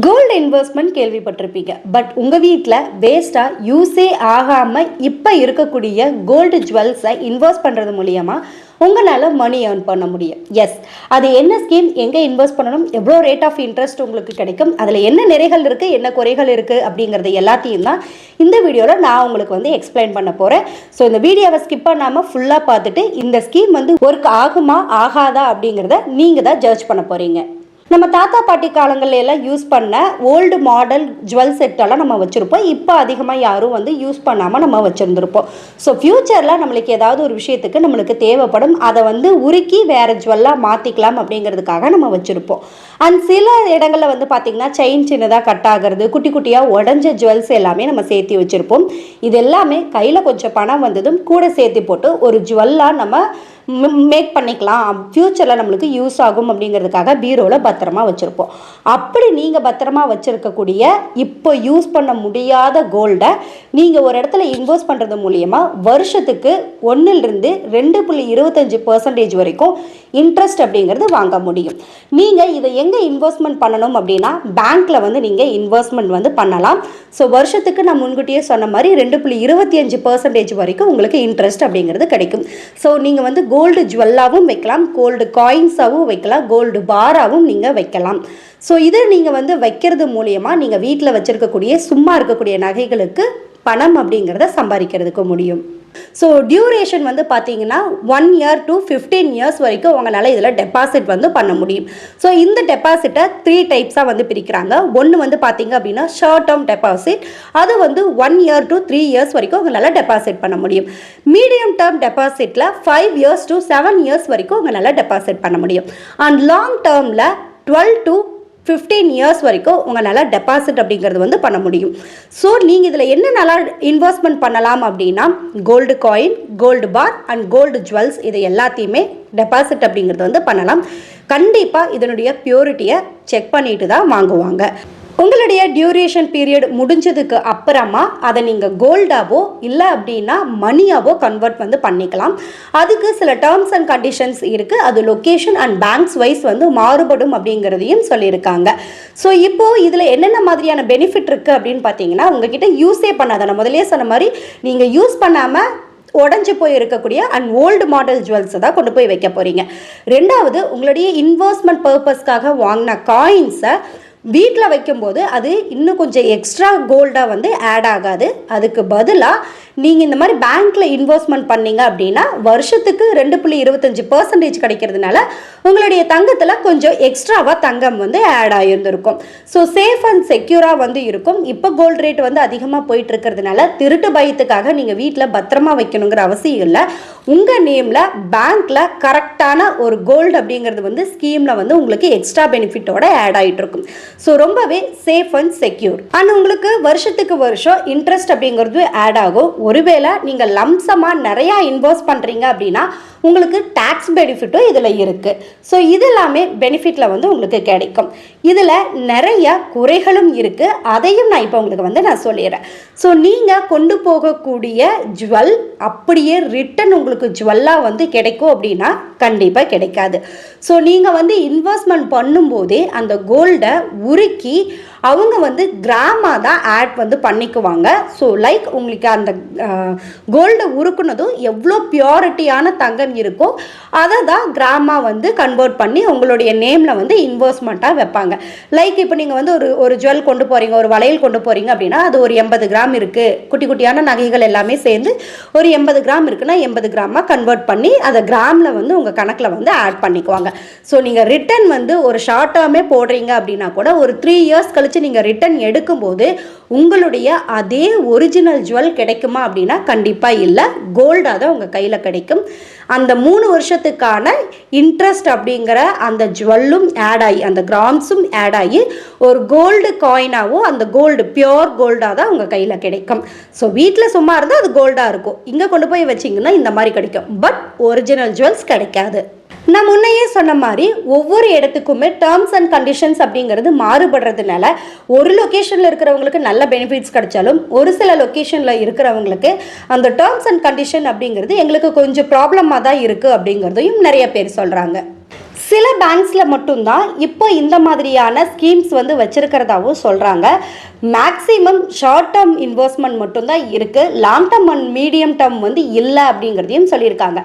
Gold investment கேள்விப்பட்டிருப்பீங்க. But உங்கள் வீட்டில் வேஸ்ட்டாக யூஸே ஆகாமல் இப்போ இருக்கக்கூடிய கோல்டு ஜுவல்ஸை இன்வெஸ்ட் பண்ணுறது மூலியமாக உங்களால் மணி ஏர்ன் பண்ண முடியும். எஸ், அது என்ன ஸ்கீம், எங்கே இன்வெஸ்ட் பண்ணணும், எவ்வளோ ரேட் ஆஃப் இன்ட்ரெஸ்ட் உங்களுக்கு கிடைக்கும், அதில் என்ன நிறைகள் இருக்குது, என்ன குறைகள் இருக்குது அப்படிங்கிறது எல்லாத்தையும் தான் இந்த வீடியோவில் நான் உங்களுக்கு எக்ஸ்பிளைன் பண்ண போகிறேன். ஸோ இந்த வீடியோவை ஸ்கிப் பண்ணாமல் ஃபுல்லாக பார்த்துட்டு இந்த ஸ்கீம் ஒர்க் ஆகுமா ஆகாதா அப்படிங்கிறத நீங்கள் தான் ஜட்ஜ் பண்ண போகிறீங்க. நம்ம தாத்தா பாட்டி காலங்களில் எல்லாம் யூஸ் பண்ண ஓல்டு மாடல் ஜுவல் செட்டெல்லாம் நம்ம வச்சுருப்போம். இப்போ அதிகமாக யாரும் யூஸ் பண்ணாமல் நம்ம வச்சுருந்துருப்போம். ஸோ ஃப்யூச்சரில் நம்மளுக்கு ஏதாவது ஒரு விஷயத்துக்கு நம்மளுக்கு தேவைப்படும், அதை உருக்கி வேறு ஜுவல்லாக மாற்றிக்கலாம் அப்படிங்கிறதுக்காக நம்ம வச்சுருப்போம். அண்ட் சில இடங்களில் பார்த்திங்கன்னா செயின் சின்னதாக கட் ஆகிறது, குட்டி குட்டியாக உடஞ்ச ஜுவல்ஸ் எல்லாமே நம்ம சேர்த்து வச்சுருப்போம். இது எல்லாமே கையில் கொஞ்சம் பணம் வந்ததும் கூட சேர்த்து போட்டு ஒரு ஜுவல்லாக நம்ம மேக் பண்ணிக்கலாம், ஃப்யூச்சரில் நம்மளுக்கு யூஸ் ஆகும் அப்படிங்கிறதுக்காக பீரோவில் பத்திரமா வச்சுருப்போம். அப்படி நீங்கள் பத்திரமா வச்சுருக்கக்கூடிய இப்போ யூஸ் பண்ண முடியாத கோல்டை நீங்கள் ஒரு இடத்துல இன்வெஸ்ட் பண்ணுறது மூலியமாக வருஷத்துக்கு 1லிருந்து 2.25% வரைக்கும் இன்ட்ரெஸ்ட் அப்படிங்கிறது வாங்க முடியும். நீங்கள் இதை எங்கே இன்வெஸ்ட்மெண்ட் பண்ணணும் அப்படின்னா பேங்க்கில் நீங்கள் இன்வெஸ்ட்மெண்ட் பண்ணலாம். ஸோ வருஷத்துக்கு நான் முன்கூட்டியே சொன்ன மாதிரி 2.25% வரைக்கும் உங்களுக்கு இன்ட்ரெஸ்ட் அப்படிங்கிறது கிடைக்கும். ஸோ நீங்கள் கோல்டு ஜுவல்லாகவும் வைக்கலாம், கோல்டு காயின்ஸாகவும் வைக்கலாம், கோல்டு பாராகவும் நீங்கள் வைக்கலாம். ஸோ இதை நீங்கள் வைக்கிறது மூலியமாக நீங்கள் வீட்டில் வச்சுருக்கக்கூடிய சும்மா இருக்கக்கூடிய நகைகளுக்கு பணம் அப்படிங்கிறத சம்பாதிக்கிறதுக்கு முடியும். ஸோ டியூரேஷன் பார்த்தீங்கன்னா 1 year to 15 years வரைக்கும் உங்களால் இதில் டெபாசிட் பண்ண முடியும். ஸோ இந்த டெபாசிட்டை 3 டைப்ஸாக பிரிக்கிறாங்க. ஒன்று பார்த்தீங்க அப்படின்னா ஷார்ட் டேர்ம் டெபாசிட், அது 1 year to 3 years வரைக்கும் உங்களால் டெபாசிட் பண்ண முடியும். மீடியம் டேர்ம் டெபாசிட்டில் 5 years to 7 years வரைக்கும் உங்களால் டெபாசிட் பண்ண முடியும். அண்ட் லாங் டேர்மில் 12 to 15 years வரைக்கும் உங்களால் டெபாசிட் அப்படிங்கிறது பண்ண முடியும். ஸோ நீங்கள் இதில் என்ன நல்லா இன்வெஸ்ட்மெண்ட் பண்ணலாம் அப்படின்னா gold coin, gold bar and gold jewels, இது எல்லாத்தையுமே டெபாசிட் அப்படிங்கிறது பண்ணலாம். கண்டிப்பாக இதனுடைய பியூரிட்டியை செக் பண்ணிட்டு தான் வாங்குவாங்க. உங்களுடைய டியூரேஷன் பீரியட் முடிஞ்சதுக்கு அப்புறமா அதை நீங்கள் கோல்டாவோ இல்லை அப்படின்னா மணியாவோ கன்வெர்ட் பண்ணிக்கலாம். அதுக்கு சில டேர்ம்ஸ் அண்ட் கண்டிஷன்ஸ் இருக்குது. அது லொக்கேஷன் அண்ட் பேங்க்ஸ் வைஸ் மாறுபடும் அப்படிங்கிறதையும் சொல்லியிருக்காங்க. ஸோ இப்போது இதில் என்னென்ன மாதிரியான பெனிஃபிட் இருக்குது அப்படின்னு பார்த்தீங்கன்னா, உங்ககிட்ட யூஸே பண்ணாத, நான் முதலே சொன்ன மாதிரி நீங்கள் யூஸ் பண்ணாமல் உடஞ்சி போய் இருக்கக்கூடிய அண்ட் ஓல்டு மாடல் ஜுவல்ஸை தான் கொண்டு போய் வைக்க போகிறீங்க. ரெண்டாவது, உங்களுடைய இன்வெஸ்ட்மெண்ட் பர்பஸ்க்காக வாங்கின காயின்ஸை வீட்டில் வைக்கும்போது அது இன்னும் கொஞ்சம் எக்ஸ்ட்ரா கோல்டாக ஆட் ஆகாது. அதுக்கு பதிலாக நீங்கள் இந்த மாதிரி பேங்க்கில் இன்வெஸ்ட்மெண்ட் பண்ணீங்க அப்படின்னா வருஷத்துக்கு 2.25% கிடைக்கிறதுனால உங்களுடைய தங்கத்தில் கொஞ்சம் எக்ஸ்ட்ராவாக தங்கம் ஆட் ஆகியிருந்திருக்கும். ஸோ சேஃப் அண்ட் செக்யூராக இருக்கும். இப்போ கோல்டு ரேட் அதிகமாக போயிட்டு இருக்கிறதுனால திருட்டு பயத்துக்காக நீங்கள் வீட்டில் பத்திரமா வைக்கணுங்கிற அவசியம் இல்லை. உங்கள் நேமில் பேங்க்கில் கரெக்டான ஒரு கோல்டு அப்படிங்கிறது ஸ்கீமில் உங்களுக்கு எக்ஸ்ட்ரா பெனிஃபிட்டோட ஆட் ஆகிட்டு இருக்கும். ஸோ ரொம்பவே சேஃப் அண்ட் செக்யூர். அண்ட் உங்களுக்கு வருஷத்துக்கு வருஷம் இன்ட்ரெஸ்ட் அப்படிங்கிறது ஆட் ஆகும். ஒருவேளை நீங்கள் லம்சமாக நிறையா இன்வெஸ்ட் பண்ணுறீங்க அப்படின்னா உங்களுக்கு டேக்ஸ் பெனிஃபிட்டும் இதில் இருக்குது. ஸோ இது எல்லாமே பெனிஃபிட்டில் உங்களுக்கு கிடைக்கும். இதில் நிறைய குறைகளும் இருக்குது. அதையும் நான் இப்போ உங்களுக்கு நான் சொல்லிடுறேன். ஸோ நீங்கள் கொண்டு போகக்கூடிய ஜுவல் அப்படியே ரிட்டன் உங்களுக்கு ஜுவல்லாக கிடைக்கும் அப்படின்னா கண்டிப்பாக கிடைக்காது. ஸோ நீங்கள் இன்வெஸ்ட்மெண்ட் பண்ணும்போதே அந்த கோல்டை உருக்கி அவங்க கிராமாக தான் ஆட் பண்ணிக்குவாங்க. ஸோ லைக் உங்களுக்கு அந்த கோல்டை உருக்குனதும் எவ்வளோ பியூரிட்டியான தங்கம் இருக்கோ அதை தான் கிராமாக கன்வெர்ட் பண்ணி உங்களுடைய நேமில் இன்வெஸ்ட்மெண்ட்டாக வைப்பாங்க. லைக் இப்போ நீங்கள் ஒரு ஜுவல் கொண்டு போகிறீங்க, ஒரு வளையல் கொண்டு போகிறீங்க அப்படின்னா அது ஒரு 80 கிராம் இருக்குது. குட்டி குட்டியான நகைகள் எல்லாமே சேர்ந்து ஒரு 80 கிராம் இருக்குன்னா 80 கிராமாக கன்வெர்ட் பண்ணி அதை கிராமில் உங்கள் கணக்கில் ஆட் பண்ணிக்குவாங்க. ஸோ நீங்கள் ரிட்டன் ஒரு ஷார்ட் டேர்மே போடுறீங்க அப்படின்னா கூட ஒரு 3 years கழிச்சு நீங்கள் ரிட்டன் எடுக்கும்போது உங்களுடைய அதே ஒரிஜினல் ஜுவல் கிடைக்குமா அப்படின்னா கண்டிப்பாக இல்லை. கோல்டாக தான் உங்கள் கையில் கிடைக்கும். அந்த 3 வருஷத்துக்கான இன்ட்ரெஸ்ட் அப்படிங்கிற அந்த ஜுவல்லும் ஆட் ஆகி அந்த கிராம்ஸும் ஆட் ஆகி ஒரு கோல்டு காயினாவோ அந்த கோல்டு பியோர் கோல்டாக தான் உங்கள் கையில் கிடைக்கும். ஸோ வீட்டில் சும்மா இருந்தால் அது கோல்டாக இருக்கும். இங்கே கொண்டு போய் வச்சிங்கன்னா இந்த மாதிரி கிடைக்கும். பட் ஒரிஜினல் ஜுவல்ஸ் கிடைக்காது. நான் முன்னையே சொன்ன மாதிரி ஒவ்வொரு இடத்துக்குமே டேர்ம்ஸ் அண்ட் கண்டிஷன்ஸ் அப்படிங்கிறது மாறுபடுறதுனால ஒரு லொக்கேஷனில் இருக்கிறவங்களுக்கு நல்ல பெனிஃபிட்ஸ் கிடைச்சாலும் ஒரு சில லொக்கேஷனில் இருக்கிறவங்களுக்கு அந்த டேர்ம்ஸ் அண்ட் கண்டிஷன் அப்படிங்கிறது எங்களுக்கு கொஞ்சம் ப்ராப்ளமாக தான் இருக்குது அப்படிங்கிறதையும் நிறைய பேர் சொல்கிறாங்க. சில பேங்க்ஸில் மட்டும்தான் இப்போ இந்த மாதிரியான ஸ்கீம்ஸ் வந்து வச்சிருக்கிறதாவும் சொல்கிறாங்க. மேக்ஸிமம் ஷார்ட் டேர்ம் இன்வெஸ்ட்மெண்ட் மட்டும்தான் இருக்குது, long term and medium term வந்து இல்லை அப்படிங்கிறதையும் சொல்லியிருக்காங்க.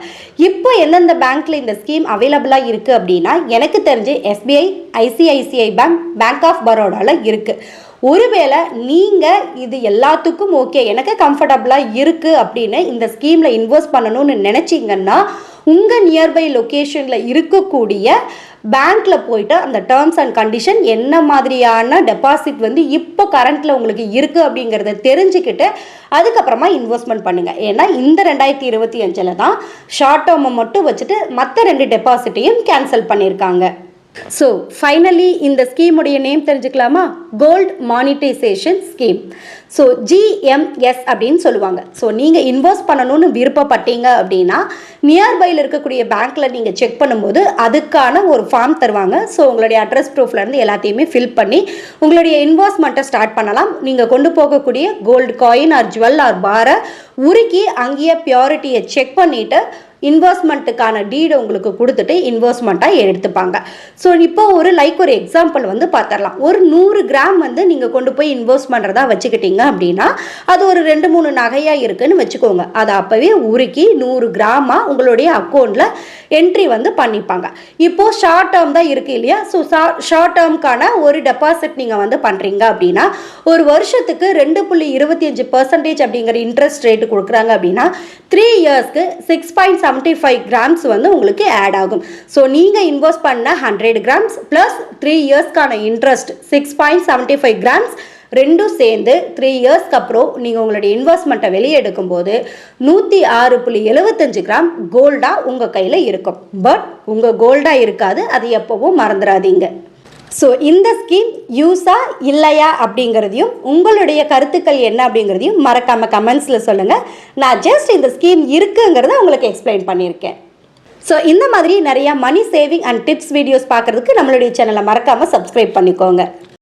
இப்போ எந்தெந்த பேங்க்கில் இந்த ஸ்கீம் அவைலபிளாக இருக்குது அப்படின்னா, எனக்கு தெரிஞ்சு SBI, ICICI bank, bank of பரோடாவில் இருக்குது. ஒருவேளை நீங்கள் இது எல்லாத்துக்கும் ஓகே, எனக்கு கம்ஃபர்டபுளாக இருக்குது அப்படின்னு இந்த ஸ்கீமில் இன்வெஸ்ட் பண்ணணும்னு நினச்சிங்கன்னா, உங்கள் நியர்பை லொக்கேஷனில் இருக்கக்கூடிய பேங்க்கில் போயிட்டு அந்த டேர்ம்ஸ் அண்ட் கண்டிஷன் என்ன மாதிரியான டெபாசிட் வந்து இப்போ கரண்ட்டில் உங்களுக்கு இருக்குது அப்படிங்கிறத தெரிஞ்சுக்கிட்டு அதுக்கப்புறமா இன்வெஸ்ட்மெண்ட் பண்ணுங்கள். ஏன்னா இந்த 2025 தான் ஷார்ட் டேர்மை மட்டும் வச்சுட்டு மற்ற 2 டெபாசிட்டையும் கேன்சல் பண்ணியிருக்காங்க. ஸோ ஃபைனலி இந்த ஸ்கீமுடைய நேம் தெரிஞ்சுக்கலாமா? Gold monetization scheme. So GMS அப்படின்னு சொல்லுவாங்க. ஸோ நீங்கள் இன்வெஸ்ட் பண்ணணும்னு விருப்பப்பட்டீங்க அப்படின்னா நியர்பையில் இருக்கக்கூடிய பேங்க்கில் நீங்கள் செக் பண்ணும்போது அதுக்கான ஒரு ஃபார்ம் தருவாங்க. ஸோ உங்களுடைய அட்ரஸ் ப்ரூஃப்லேருந்து எல்லாத்தையுமே ஃபில் பண்ணி உங்களுடைய இன்வெஸ்ட்மெண்ட்டை ஸ்டார்ட் பண்ணலாம். நீங்கள் கொண்டு போகக்கூடிய gold coin or jewel or பாரை உருக்கி அங்கேயே பியூரிட்டியை செக் பண்ணிவிட்டு இன்வெஸ்ட்மெண்ட்டுக்கான டீடை உங்களுக்கு கொடுத்துட்டு இன்வெஸ்ட்மெண்ட்டாக எடுத்துப்பாங்க. ஸோ இப்போ ஒரு எக்ஸாம்பிள் வந்து பார்த்துடலாம். ஒரு 100 கிராம் வந்து நீங்கள் கொண்டு போய் இன்வெஸ்ட் பண்ணுறதா வச்சுக்கிட்டீங்க அப்படின்னா அது ஒரு 2-3 நகையாக இருக்குன்னு வச்சுக்கோங்க. அதை அப்போவே உருக்கி 100 கிராமாக உங்களுடைய அக்கௌண்ட்டில் என்ட்ரி வந்து பண்ணிப்பாங்க. இப்போது ஷார்ட் டேர்ம் தான் இருக்குது இல்லையா? ஸோ ஷார்ட் டேர்முக்கான ஒரு டெபாசிட் நீங்கள் வந்து பண்ணுறீங்க அப்படின்னா ஒரு வருஷத்துக்கு 2.25% அப்படிங்கிற இன்ட்ரெஸ்ட் ரேட்டு கொடுக்குறாங்க அப்படின்னா 3 இயர்ஸ்க்கு 6.75 கிராம்ஸ் வந்து உங்களுக்கு ஆட் ஆகும். ஸோ நீங்கள் இன்வெஸ்ட் பண்ண 100 கிராம்ஸ் ப்ளஸ் 3 இயர்ஸ்க்கான இன்ட்ரெஸ்ட் 6.75 கிராம்ஸ் ரெண்டும் சேர்ந்து 3 இயர்ஸ்க்கு அப்புறம் நீங்கள் உங்களுடைய இன்வெஸ்ட்மெண்ட்டை வெளியே எடுக்கும்போது 106.75 கிராம் கோல்டாக உங்கள் கையில் இருக்கும். பட் உங்கள் கோல்டாக இருக்காது, அது எப்போவும் மறந்துடாதீங்க. ஸோ இந்த ஸ்கீம் யூஸா இல்லையா அப்படிங்கிறதையும் உங்களுடைய கருத்துக்கள் என்ன அப்படிங்கிறதையும் மறக்காமல் கமெண்ட்ஸில் சொல்லுங்கள். நான் ஜஸ்ட் இந்த ஸ்கீம் இருக்குங்கிறத உங்களுக்கு எக்ஸ்பிளைன் பண்ணியிருக்கேன். ஸோ இந்த மாதிரி நிறையா money saving and tips videos பார்க்குறதுக்கு நம்மளுடைய சேனலை மறக்காமல் சப்ஸ்கிரைப் பண்ணிக்கோங்க.